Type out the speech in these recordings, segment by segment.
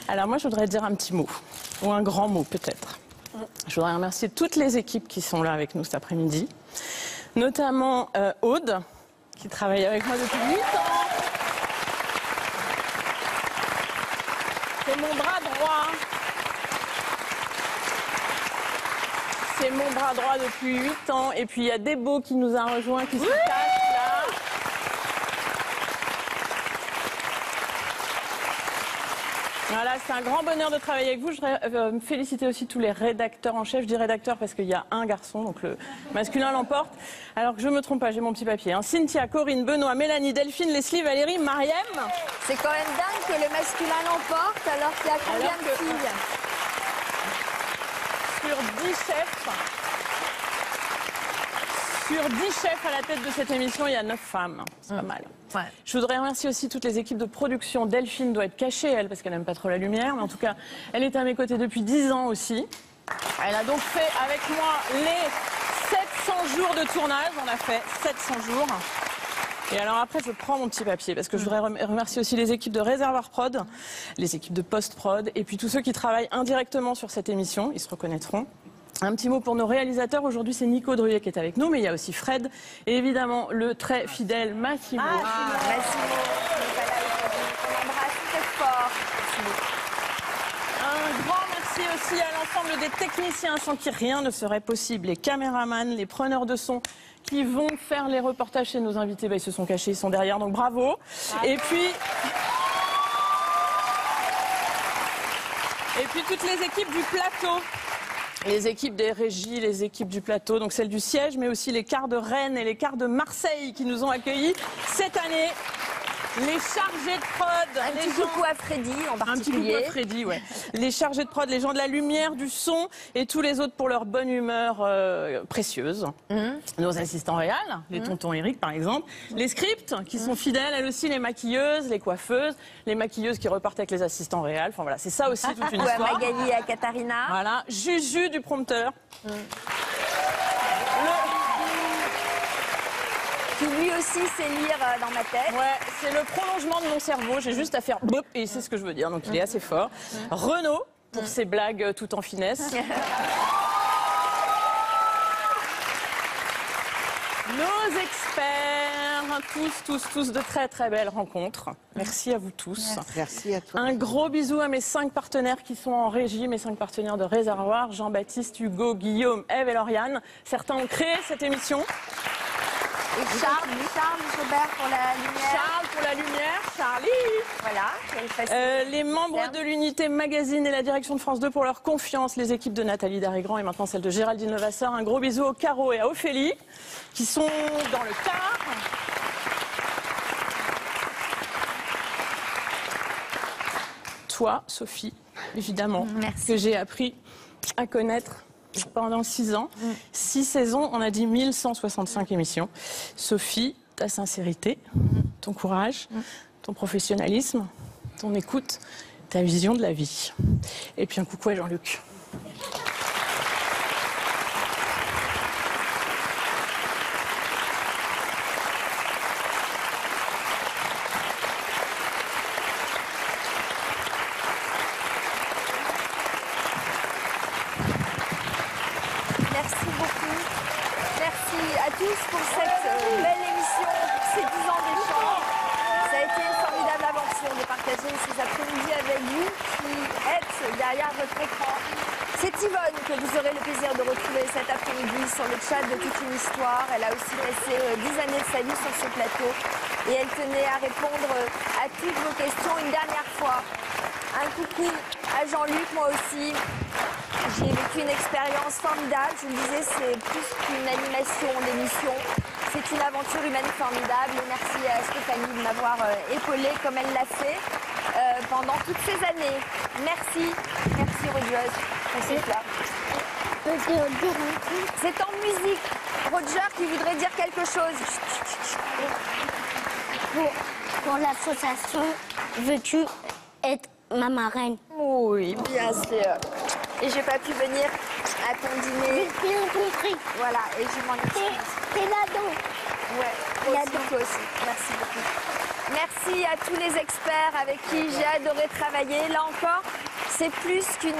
Alors moi, je voudrais dire un petit mot, ou un grand mot peut-être. Je voudrais remercier toutes les équipes qui sont là avec nous cet après-midi, notamment Aude, qui travaille avec moi depuis 8 ans. C'est mon bras droit. C'est mon bras droit depuis 8 ans. Et puis il y a Débo qui nous a rejoints, qui se cache là. Voilà, c'est un grand bonheur de travailler avec vous. Je voudrais me féliciter aussi tous les rédacteurs en chef. Je dis rédacteur parce qu'il y a un garçon, donc le masculin l'emporte. Alors que je ne me trompe pas, j'ai mon petit papier. Hein. Cynthia, Corinne, Benoît, Mélanie, Delphine, Leslie, Valérie, Mariem. C'est quand même dingue que le masculin l'emporte alors qu'il y a combien de filles? Sur 10 chefs à la tête de cette émission, il y a 9 femmes. C'est pas mal. Ouais. Je voudrais remercier aussi toutes les équipes de production. Delphine doit être cachée, elle, parce qu'elle n'aime pas trop la lumière. Mais en tout cas, elle est à mes côtés depuis 10 ans aussi. Elle a donc fait avec moi les 700 jours de tournage. On a fait 700 jours. Et alors après, je prends mon petit papier parce que je voudrais remercier aussi les équipes de Réservoir Prod, les équipes de Post Prod et puis tous ceux qui travaillent indirectement sur cette émission. Ils se reconnaîtront. Un petit mot pour nos réalisateurs. Aujourd'hui, c'est Nico Druillet qui est avec nous, mais il y a aussi Fred et évidemment le très fidèle Massimo. Massimo, on embrasse très fort. Un grand merci aussi à l'ensemble des techniciens sans qui rien ne serait possible. Les caméramans, les preneurs de son qui vont faire les reportages chez nos invités. Ils se sont cachés, ils sont derrière, donc bravo. Et puis toutes les équipes du plateau. Les équipes des régies, les équipes du plateau, donc celles du siège, mais aussi les cars de Rennes et les cars de Marseille qui nous ont accueillis cette année. Les chargés de prod. Un petit coucou à Freddy en particulier. Un petit coucou à Freddy, ouais. Les chargés de prod, les gens de la lumière, du son et tous les autres pour leur bonne humeur précieuse. Nos assistants réels, les tontons Eric par exemple. Les scripts qui sont fidèles, elles aussi, les maquilleuses, les coiffeuses, les maquilleuses qui repartent avec les assistants réels. Enfin voilà, c'est ça aussi toute une histoire. À Magali et à Katharina. Voilà, Juju du prompteur. Qui lui aussi sait lire dans ma tête. Ouais, c'est le prolongement de mon cerveau. J'ai juste à faire bop et c'est ce que je veux dire. Donc il est assez fort. Renaud pour ses blagues tout en finesse. Nos experts, tous de très très belles rencontres. Merci à vous tous. Merci à toi. Un gros bisou à mes 5 partenaires qui sont en régie, mes 5 partenaires de Réservoir, Jean-Baptiste, Hugo, Guillaume, Ève et Lauriane. Certains ont créé cette émission. Et Charles Jobert pour la lumière. Charles pour la lumière, Charlie. Voilà. Les membres de l'unité magazine et la direction de France 2 pour leur confiance, les équipes de Nathalie Darrigrand et maintenant celle de Géraldine Levasseur. Un gros bisou au Caro et à Ophélie qui sont dans le car. Toi, Sophie, évidemment, que j'ai appris à connaître pendant 6 ans. 6 saisons, on a dit 1165 émissions. Sophie, ta sincérité, ton courage, ton professionnalisme, ton écoute, ta vision de la vie. Et puis un coucou à Jean-Luc. Merci beaucoup. Merci à tous pour cette belle émission, pour ces 10 ans d'échange. Ça a été une formidable aventure de partager ces après-midi avec vous qui êtes derrière votre écran. C'est Yvonne que vous aurez le plaisir de retrouver cet après-midi sur le chat de Toute une histoire. Elle a aussi passé 10 années de sa vie sur ce plateau et elle tenait à répondre à toutes vos questions une dernière fois. Un coucou à Jean-Luc, moi aussi. J'ai vécu une expérience formidable. Je vous le disais, c'est plus qu'une animation d'émission. C'est une aventure humaine formidable. Et merci à Stéphanie de m'avoir épaulée comme elle l'a fait pendant toutes ces années. Merci. Merci, Roger. C'est en musique. Roger qui voudrait dire quelque chose. Pour l'association, veux-tu être ma marraine? Oui, bien sûr. Et j'ai pas pu venir à ton dîner. J'ai bien compris. Voilà, et je m'en excuse. T'es là-dedans. Ouais, toi aussi. Merci beaucoup. Merci à tous les experts avec qui j'ai adoré travailler. Là encore, c'est plus qu'une...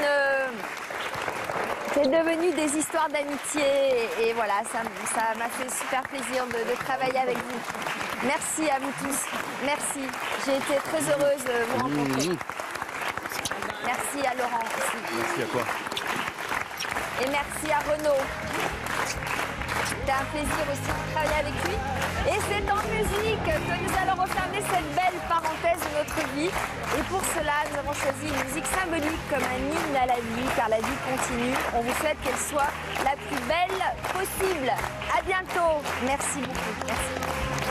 C'est devenu des histoires d'amitié et voilà, ça m'a fait super plaisir de travailler avec vous. Merci à vous tous. Merci. J'ai été très heureuse de vous rencontrer. Merci à Laurent aussi. Merci à toi. Et merci à Renaud. C'était un plaisir aussi de travailler avec lui. Et c'est en musique que nous allons refermer cette belle parenthèse de notre vie. Et pour cela, nous avons choisi une musique symbolique comme un hymne à la vie, car la vie continue. On vous souhaite qu'elle soit la plus belle possible. À bientôt. Merci beaucoup. Merci.